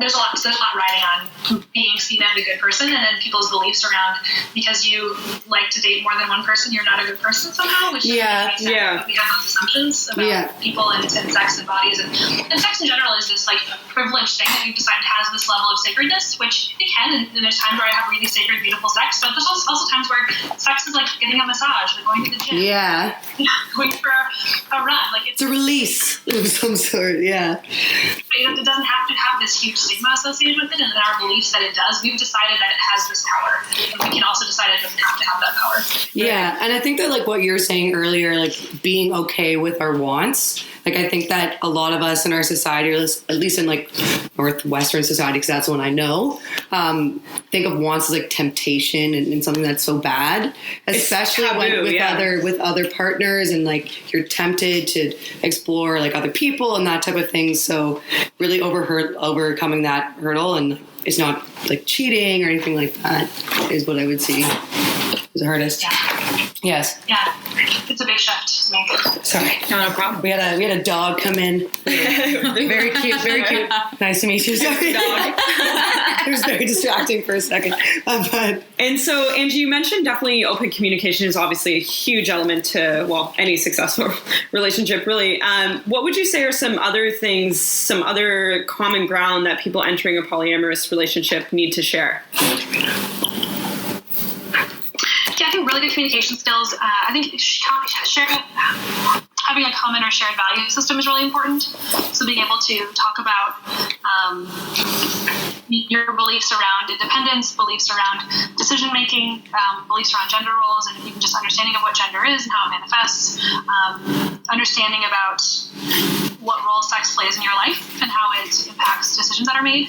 There's a lot riding on being seen as a good person, and then people's beliefs around because you like to date more than one person, you're not a good person somehow, which makes sense. But we have those assumptions about people and sex and bodies, and sex in general is this like privileged thing that we've decided has this level of sacredness, which it can, and there's times where I have really sacred, beautiful sex, but there's also times where sex is like getting a massage, like going to the gym, going for a run, like it's a release of some sort. But, it doesn't have to have this huge stigma associated with it, and in our beliefs that it does, we've decided that it has this power, and we can also decide it doesn't have to have that power. Yeah, and I think that like what you were saying earlier, like being okay with our wants, like I think that a lot of us in our society, or at least in like Northwestern society, because that's the one I know, think of wants as like temptation and something that's so bad, especially taboo, with other partners, and like you're tempted to explore like other people and that type of thing. So really overcoming that hurdle, and it's not like cheating or anything like that, is what I would see as the hardest. Yeah. Yes. Yeah. It's a big shift to make. Sorry. No problem. We had a dog come in. Very cute. Very cute. Nice to meet you. Sorry. Dog. It was very distracting for a second. But And so, Angie, you mentioned definitely open communication is obviously a huge element to, well, any successful relationship, really. What would you say are some other things, some other common ground that people entering a polyamorous relationship need to share? Yeah, I think really good communication skills. I think having a common or shared value system is really important. So being able to talk about your beliefs around independence, beliefs around decision making, beliefs around gender roles, and even just understanding of what gender is and how it manifests, understanding about what role sex plays in your life and how it impacts decisions that are made.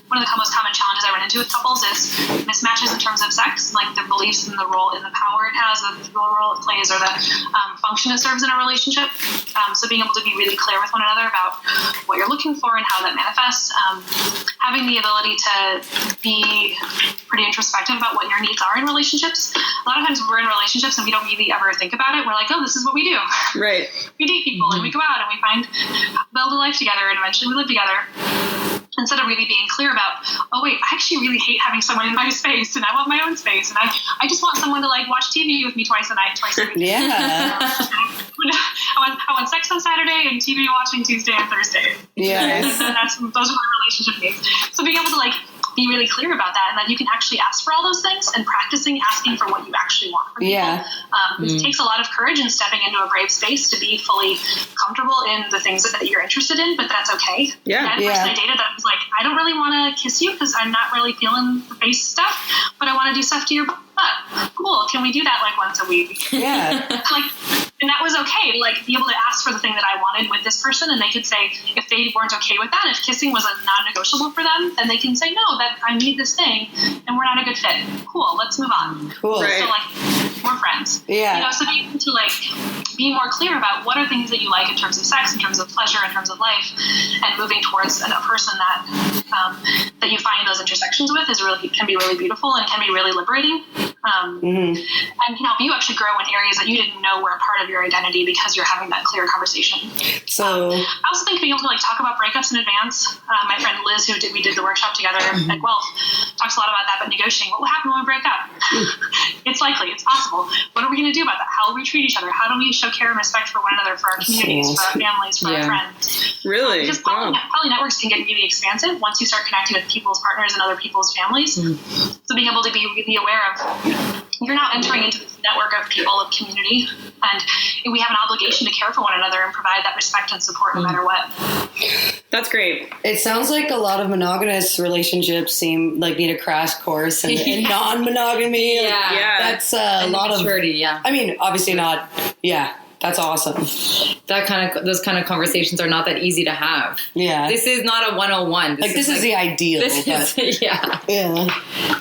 One of the most common challenges I run into with couples is mismatches in terms of sex, like the beliefs and the role and the power it has, the role it plays, or the function it serves in a relationship. So being able to be really clear with one another about what you're looking for and how that manifests. Having the ability to be pretty introspective about what your needs are in relationships. A lot of times we're in relationships and we don't really ever think about it. We're like, oh, this is what we do. Right. We date people and we go out and we build a life together, and eventually we live together. Instead of really being clear about, oh wait, I actually really hate having someone in my space, and I want my own space, and I just want someone to like watch TV with me twice a week. yeah. I want sex on Saturday and TV watching Tuesday and Thursday. Yeah. Those are my relationship needs. So being able to like be really clear about that, and that you can actually ask for all those things, and practicing asking for what you actually want from people. It takes a lot of courage and stepping into a brave space to be fully comfortable in the things that you're interested in, but that's okay. Yeah. The person I dated that was like, I don't really want to kiss you because I'm not really feeling the face stuff, but I want to do stuff to your butt. Cool. Can we do that like once a week? Yeah. And that was okay to like be able to ask for the thing that I wanted with this person, and they could say if they weren't okay with that, if kissing was a non-negotiable for them, then they can say no, that I need this thing and we're not a good fit. Cool, let's move on. Cool. Right. So like we're friends. Yeah. So being able to like be more clear about what are things that you like in terms of sex, in terms of pleasure, in terms of life, and moving towards a person that that you find those intersections with can be really beautiful and can be really liberating. And you actually grow in areas that you didn't know were a part of your identity because you're having that clear conversation. So I also think being able to like talk about breakups in advance. My friend Liz, we did the workshop together at Guelph, talks a lot about that, but negotiating what will happen when we break up. It's likely, it's possible. What are we going to do about that? How will we treat each other? How do we show care and respect for one another, for our communities, for our families, for our friends? Really? Because poly networks can get really expansive once you start connecting with people's partners and other people's families. So being able to be really aware of, you're now entering into this network of people, of community, and we have an obligation to care for one another and provide that respect and support no matter what. That's great. it sounds like a lot of monogamous relationships seem like need a crash course in non-monogamy. Yeah. That's a lot of maturity. Yeah. I mean, obviously not. Yeah. That's awesome. Those kind of conversations are not that easy to have. Yeah. This is not a 101. This is the ideal. Yeah.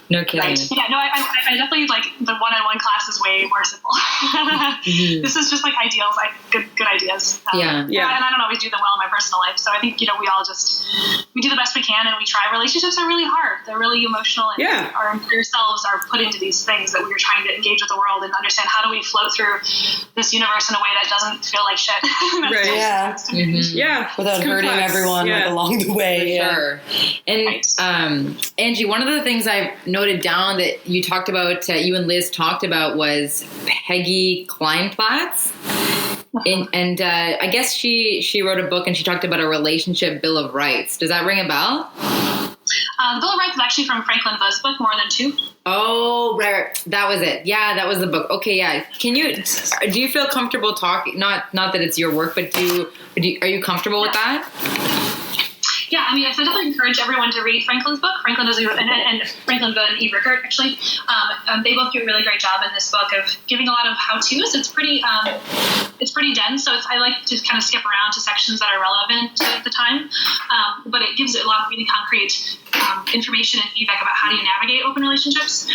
No kidding. Right. Yeah, no, I definitely like the one-on-one class is way more simple. This is just like ideals, like good ideas. Yeah. And I don't always do them well in my personal life. So I think, we all we do the best we can and we try. Relationships are really hard. They're really emotional. And ourselves are put into these things that we're trying to engage with the world and understand how do we float through this universe in a way that doesn't feel like shit. Right. Yeah. Without hurting everyone along the way. Sure. And Angie, one of the things I've noted down that you talked about, you and Liz talked about, was Peggy Kleinplatz. And I guess she wrote a book and she talked about a relationship bill of rights. Does that ring a bell? The Bill of Rights is actually from Franklin Buzz's book, More Than Two. Oh, right. That was it. Yeah, that was the book. Okay, yeah. Do you feel comfortable talking? Not that it's your work, but are you comfortable with that? Yeah, I mean, I definitely encourage everyone to read Franklin's book. Franklin does and Franklin and E. Rickert, actually. They both do a really great job in this book of giving a lot of how-tos. It's pretty dense, so I like to kind of skip around to sections that are relevant to the time. But it gives a lot of really concrete information and feedback about how do you navigate open relationships.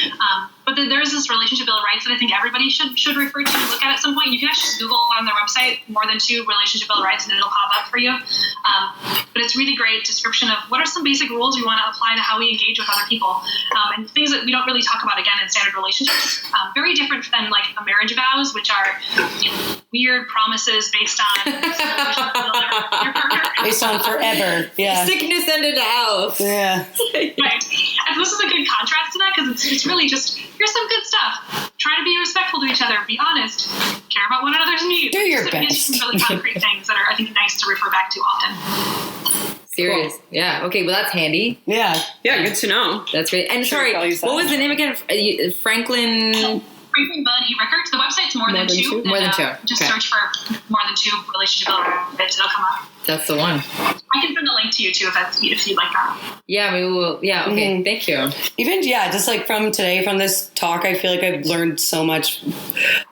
But then there is this relationship bill of rights that I think everybody should refer to and look at some point. You can actually Google on their website more than 2 relationship bill of rights and it'll pop up for you. But it's really great description of what are some basic rules we want to apply to how we engage with other people, and things that we don't really talk about again in standard relationships. Very different than like a marriage vows, which are weird promises based on your partner. Based on forever. Yeah. Sickness and a house. Yeah. Right. And this is a good contrast to that because it's really just, here's some good stuff. Try to be respectful to each other. Be honest. Care about one another's needs. Do your so best. Some really concrete things that are, I think, nice to refer back to often. Serious. Cool. Yeah. Okay. Well, that's handy. Yeah. Yeah. Good to know. That's great. And sorry, what was the name again? Franklin. Franklin Bud E. Rickert. The website's more than two. More than 2. Just search for more than 2 relationship bill of rights. It'll come up. That's the one. I can send a link to you too if you'd like that. Yeah, we will. Yeah. Okay. Thank you. Even, just like from today, from this talk, I feel like I've learned so much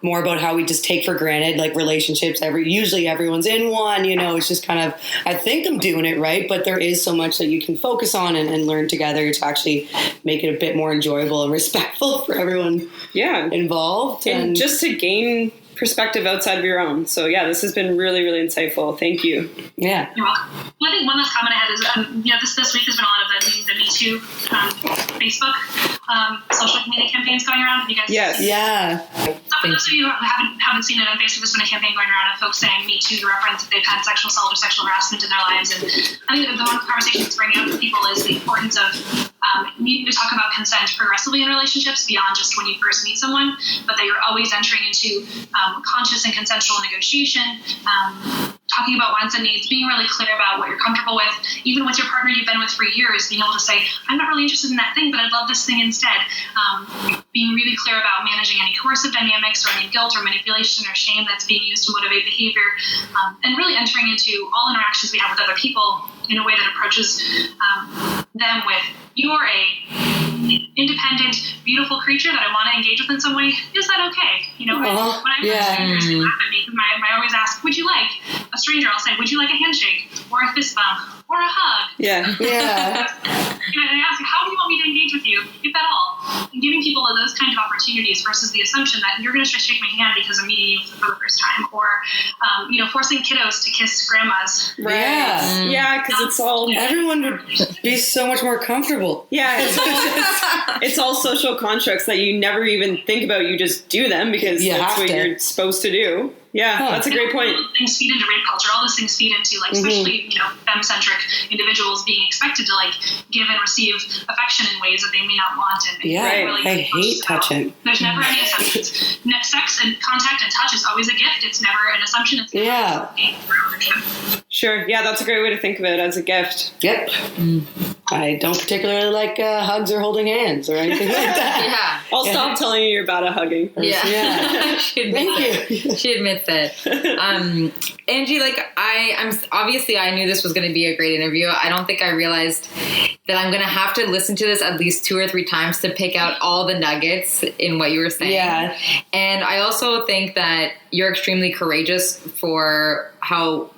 more about how we just take for granted, like relationships. Usually everyone's in one, it's just kind of, I think I'm doing it right, but there is so much that you can focus on and learn together to actually make it a bit more enjoyable and respectful for everyone involved. And just to gain perspective outside of your own. So yeah, this has been really, really insightful. Thank you. Yeah. You're welcome. Well, I think one last comment I had is, this week has been a lot of the Me Too Facebook social media campaigns going around. Have you guys? Yes. Yeah. For those of you who haven't seen it on Facebook, there's been a campaign going around of folks saying Me Too to reference that they've had sexual assault or sexual harassment in their lives. And I think the one conversation that's bringing up for people is the importance of needing to talk about consent progressively in relationships beyond just when you first meet someone, but that you're always entering into conscious and consensual negotiation, talking about wants and needs, being really clear about what you're comfortable with, even with your partner you've been with for years, being able to say, I'm not really interested in that thing, but I'd love this thing instead. Being really clear about managing any coercive dynamics or any guilt or manipulation or shame that's being used to motivate behavior, and really entering into all interactions we have with other people in a way that approaches them with, you are a independent, beautiful creature that I want to engage with in some way. Is that okay? When I'm with strangers, they laugh at me. I always ask, would you like a stranger? I'll say, would you like a handshake or a fist bump or a hug? Yeah. Yeah. And I ask, how do you want me to engage with you, if at all? And giving people those kinds of opportunities versus the assumption that you're going to shake my hand because I'm meeting you for the first time, or forcing kiddos to kiss grandmas. Right. Yeah, because it's all, everyone would be so much more comfortable. Yeah, it's all social constructs that you never even think about. You just do them because that's what you're supposed to do. Yeah, that's a great point. All those things feed into rape culture. All those things feed into, especially, femme-centric individuals being expected to, give and receive affection in ways that they may not want. And really I hate touching. There's never any assumptions. Sex and contact and touch is always a gift. It's never an assumption. It's never Sure. Yeah, that's a great way to think of it, as a gift. Yep. I don't particularly like hugs or holding hands or anything like that. I'll stop telling you you're bad at hugging. She admits it. Angie, I'm obviously I knew this was going to be a great interview. I don't think I realized that I'm going to have to listen to this at least 2 or 3 times to pick out all the nuggets in what you were saying. Yeah. And I also think that you're extremely courageous for how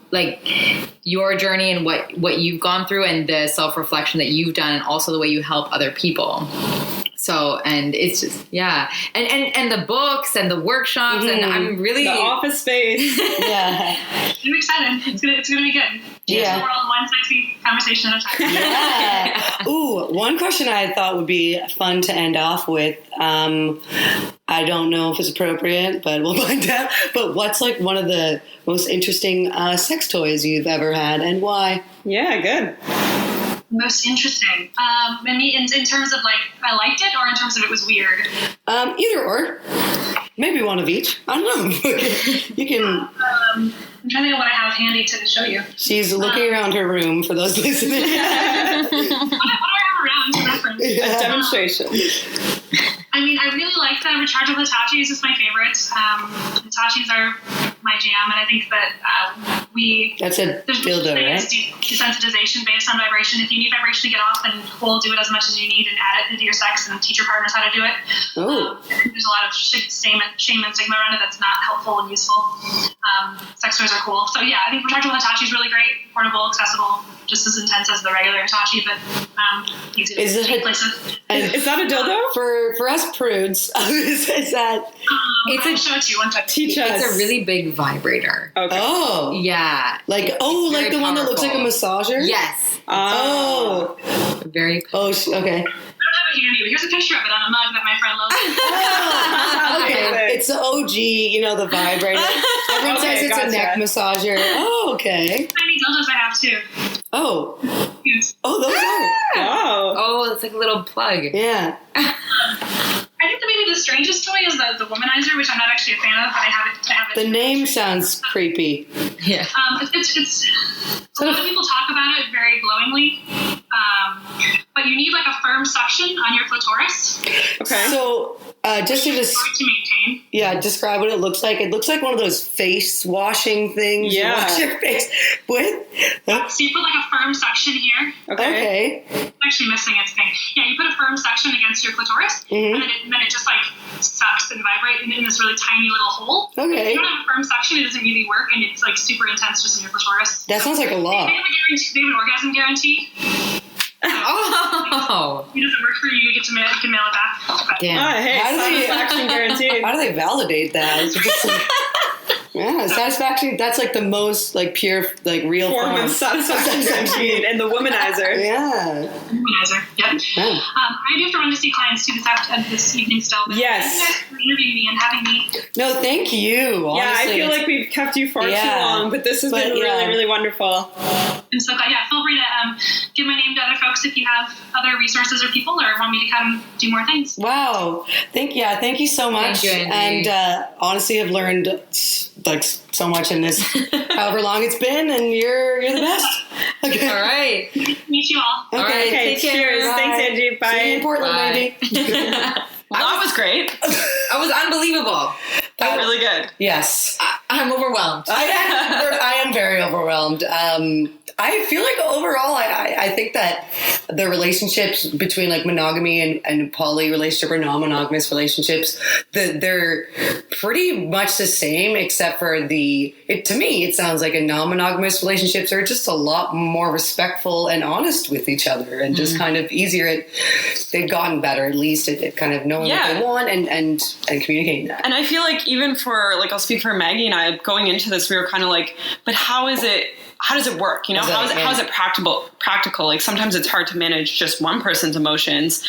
your journey and what you've gone through and the self-reflection that you've done, and also the way you help other people. So, and it's just, and the books and the workshops, and I'm really... The office space. I'm excited. It's gonna be good. Yeah. We're all one sexy conversation at a time. Yeah. Ooh, one question I thought would be fun to end off with. I don't know if it's appropriate, but we'll find out. But what's one of the most interesting sex toys you've ever had, and why? Yeah, good. Most interesting. In terms of I liked it, or in terms of it was weird? Either or. Maybe one of each. I don't know. You can. I'm trying to think of what I have handy to show you. She's looking around her room for those listening. What do I have around to reference? A demonstration. I really like the rechargeable Hitachis. It's my favorite. Hitachis are my jam, and I think that That's a dildo, right? Desensitization based on vibration. If you need vibration to get off, then we'll do it as much as you need and add it into your sex and teach your partners how to do it. There's a lot of shame and stigma around it that's not helpful and useful. Sex toys are cool. So yeah, I think retractable Hitachi is really great, portable, accessible, just as intense as the regular Hitachi, but easy to take places. Is that a dildo? For us prudes, is that... I'll show it to you one time. Teach us. It's a really big vibrator. Okay. Oh. Yeah. Like the very one that looks like a massager? Yes. Oh. Very cool. Oh, okay. I don't have it handy, but here's a picture of it on a mug that my friend loves. Okay. It's the OG, the vibrator. Everyone says it's a neck massager. Oh, okay. Tiny dildos I have too. Oh. Yes. Oh, those are. Oh. Oh, it's like a little plug. Yeah. I think that maybe the strangest toy is the womanizer, which I'm not actually a fan of, but I have it. The name sounds creepy. Yeah. It's a lot of people talk about it very glowingly, but you need like a firm suction on your clitoris. Okay. So, just to maintain. Yeah, describe what it looks like. It looks like one of those face washing things. Yeah. You wash your face with. So you put like a firm suction here. Okay. It's actually missing its thing. Yeah, you put a firm suction against your clitoris, and then it just like sucks and vibrates in this really tiny little hole. Okay. If you don't have a firm suction, it doesn't really work, and it's like super intense just in your clitoris. That sounds like a lot. They have an orgasm guarantee. Oh. It doesn't work for you. You can mail it back. But Damn. Oh, hey, satisfaction guaranteed. How do they validate that? Yeah, satisfaction. That's like the most like pure, like real form of satisfaction guaranteed, and the womanizer. Yeah. Womanizer. Yep. Yeah. I do have to run to see clients too this evening still. But Yes. Thank you guys for interviewing me and having me. No, thank you. Honestly, Yeah, I feel like we've kept you for too long, but this has been really, really wonderful. I'm so glad. Yeah, feel free to give my name to other folks if you have other resources or people or want me to come do more things. Wow. Thank you so much. Thank you, Angie. And honestly, I've learned like so much in this, however long it's been, and you're the best. Okay. All right. Meet you all. Okay. All right, Okay, take care. cheers. Bye. Thanks, Angie. Bye. See you in Portland, Bye. baby. Well, that was great. That was unbelievable. Really good. Yes. I'm overwhelmed. I am very overwhelmed. I feel like overall, I think that the relationships between like monogamy and poly relationship or non-monogamous relationships, they're pretty much the same, except for to me, it sounds like a non-monogamous relationships are just a lot more respectful and honest with each other and just kind of easier. They've gotten better, at least at kind of knowing what they want and communicating that. And I feel like even for, like, I'll speak for Maggie and I, going into this, we were kind of like, but how does it work? How is it practical? Like sometimes it's hard to manage just one person's emotions.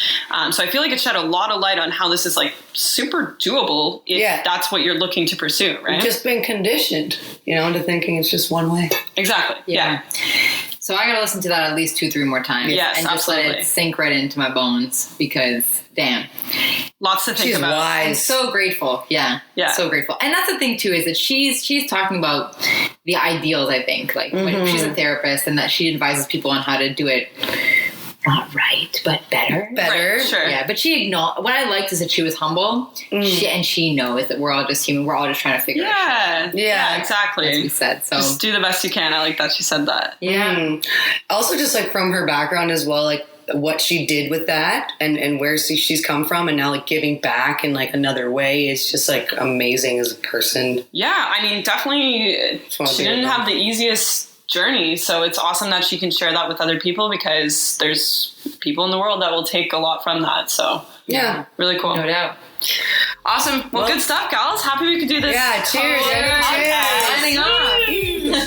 So I feel like it shed a lot of light on how this is like super doable if that's what you're looking to pursue, right? You've just been conditioned, into thinking it's just one way. Exactly. Yeah. So I gotta listen to that at least 2-3 more times. Yes, and just let it sink right into my bones because damn. Lots to think She's about. wise. I'm so grateful. Yeah. So grateful. And that's the thing too, is that she's talking about the ideals, I think. Like when she's a therapist and that she advises people on how to do it not right, but better. Right, sure. Yeah, but what I liked is that she was humble. She knows that we're all just human. We're all just trying to figure it out. Yeah, exactly. As we said. So just do the best you can. I like that she said that. Yeah. Also, just like from her background as well, like what she did with that and where she's come from, and now like giving back in like another way is just like amazing as a person. Yeah, I mean, definitely she didn't have the easiest journey, so it's awesome that she can share that with other people because there's people in the world that will take a lot from that. So yeah, really cool. No doubt. Awesome. Well, good stuff, gals. Happy we could do this. Yeah, cheers. Cheers. Signing off.